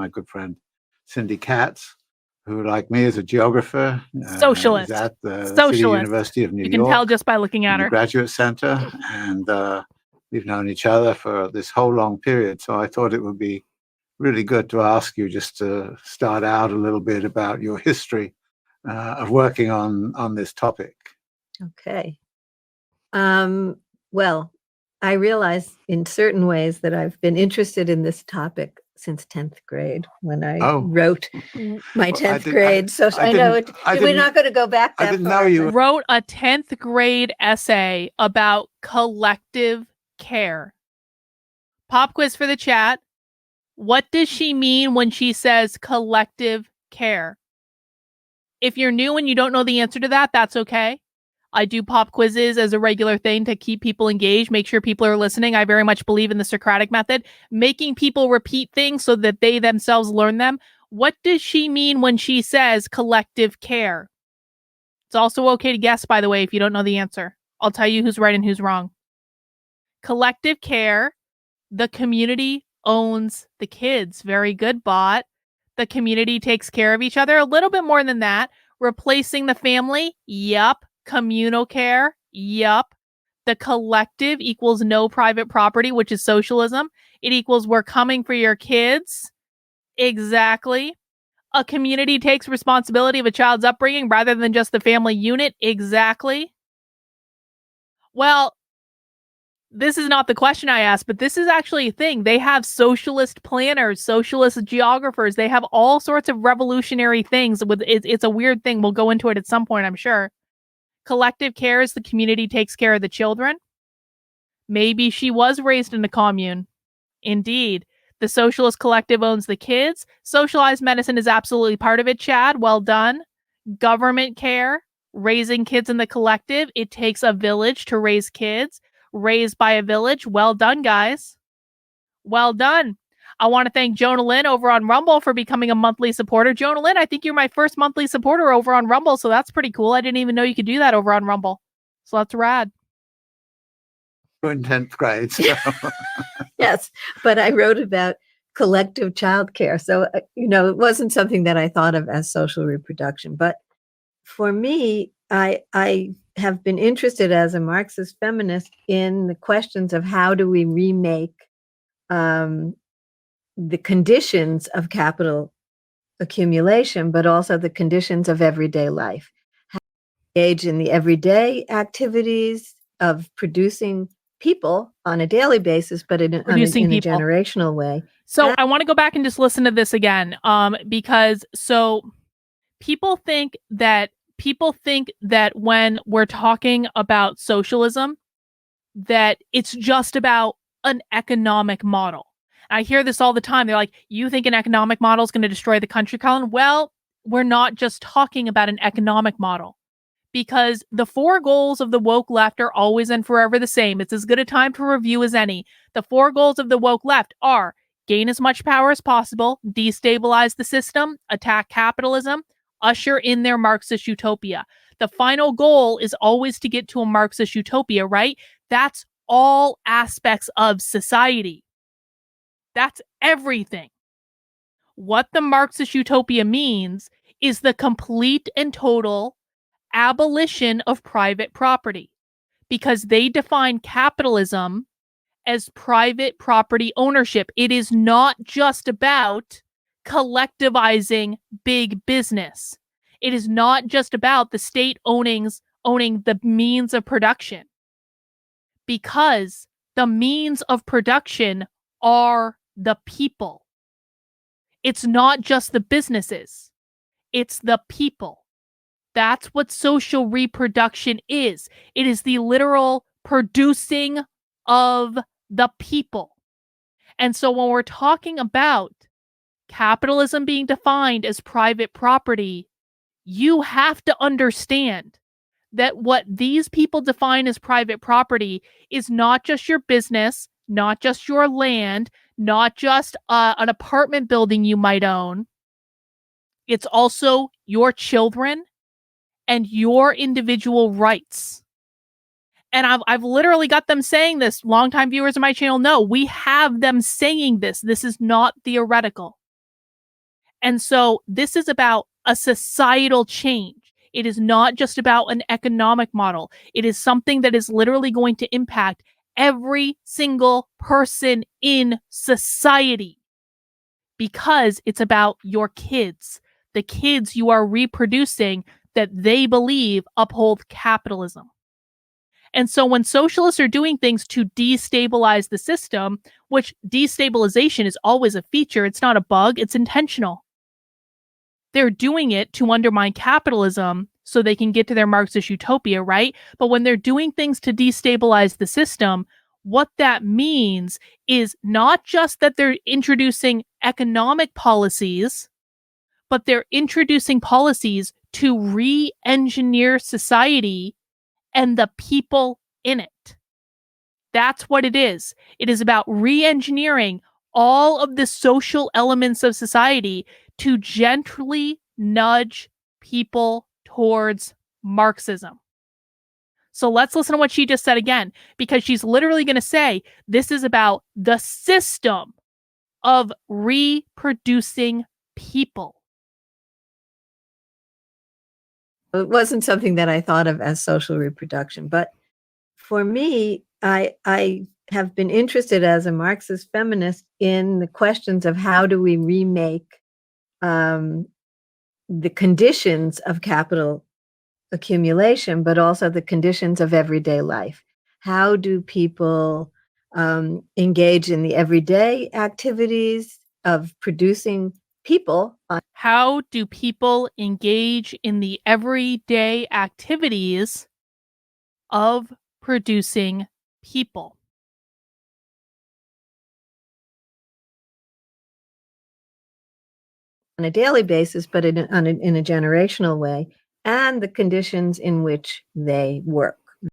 my good friend Cindy Katz, who, like me, is a geographer. Socialist. Is at the City Socialist. University of New York. You can tell just by looking at in the her. Graduate Center, and we've known each other for this whole long period. So I thought it would be really good to ask you just to start out a little bit about your history of working on this topic. Okay. Well, I realize in certain ways that I've been interested in this topic since 10th grade when I wrote my 10th grade. So I know we're not going to go back that far. I didn't know you wrote a 10th grade essay about collective care. Pop quiz for the chat. What does she mean when she says collective care? If you're new and you don't know the answer to that, that's okay. I do pop quizzes as a regular thing to keep people engaged, make sure people are listening. I very much believe in the Socratic method, making people repeat things so that they themselves learn them. What does she mean when she says collective care? It's also okay to guess, by the way, if you don't know the answer. I'll tell you who's right and who's wrong. Collective care, the community owns the kids. Very good, bot. The community takes care of each other. A little bit more than that. Replacing the family? Yup. Communal care? Yup. The collective equals no private property, which is socialism. It equals we're coming for your kids. Exactly. A community takes responsibility of a child's upbringing rather than just the family unit. Exactly. Well, this is not the question I asked, but this is actually a thing. They have socialist planners, socialist geographers. They have all sorts of revolutionary things. It's a weird thing. We'll go into it at some point, I'm sure. Collective care is the community takes care of the children. Maybe she was raised in a commune. Indeed. The socialist collective owns the kids. Socialized medicine is absolutely part of it, Chad. Well done. Government care, raising kids in the collective. It takes a village to raise kids. Raised by a village. Well done, guys. Well done. I want to thank Jonah Lynn over on Rumble for becoming a monthly supporter. Jonah Lynn, I think you're my first monthly supporter over on Rumble, so that's pretty cool. I didn't even know you could do that over on Rumble. So that's rad. In 10th grade. So. Yes, but I wrote about collective childcare. So, it wasn't something that I thought of as social reproduction. But for me, I have been interested as a Marxist feminist in the questions of how do we remake the conditions of capital accumulation, but also the conditions of everyday life. How we engage in the everyday activities of producing people on a daily basis, but in a generational way. So I want to go back and just listen to this again, because people think that when we're talking about socialism, that it's just about an economic model. I hear this all the time. They're like, you think an economic model is going to destroy the country, Colin? Well, we're not just talking about an economic model, because the 4 goals of the woke left are always and forever the same. It's as good a time to review as any. The 4 goals of the woke left are gain as much power as possible, destabilize the system, attack capitalism, usher in their Marxist utopia. The final goal is always to get to a Marxist utopia, right? That's all aspects of society. That's everything. What the Marxist utopia means is the complete and total abolition of private property, because they define capitalism as private property ownership. It is not just about collectivizing big business. It is not just about the state owning the means of production, because the means of production are the people. It's not just the businesses. It's the people. That's what social reproduction is. It is the literal producing of the people. And so when we're talking about capitalism being defined as private property, you have to understand that what these people define as private property is not just your business, not just your land, not just an apartment building you might own. It's also your children and your individual rights. And I've literally got them saying this. Longtime viewers of my channel know we have them saying this. This is not theoretical. And so this is about a societal change. It is not just about an economic model. It is something that is literally going to impact every single person in society, because it's about your kids, the kids you are reproducing that they believe uphold capitalism. And so when socialists are doing things to destabilize the system, which destabilization is always a feature, it's not a bug, it's intentional. They're doing it to undermine capitalism so they can get to their Marxist utopia, right? But when they're doing things to destabilize the system, what that means is not just that they're introducing economic policies, but they're introducing policies to re-engineer society and the people in it. That's what it is. It is about re-engineering all of the social elements of society to gently nudge people towards Marxism. So let's listen to what she just said again, because she's literally going to say this is about the system of reproducing people. It wasn't something that I thought of as social reproduction, but for me, I have been interested as a Marxist feminist in the questions of how do we remake the conditions of capital accumulation, but also the conditions of everyday life. How do people engage in the everyday activities of producing people? How do people engage in the everyday activities of producing people? On a daily basis, but in a generational way, and the conditions in which they work.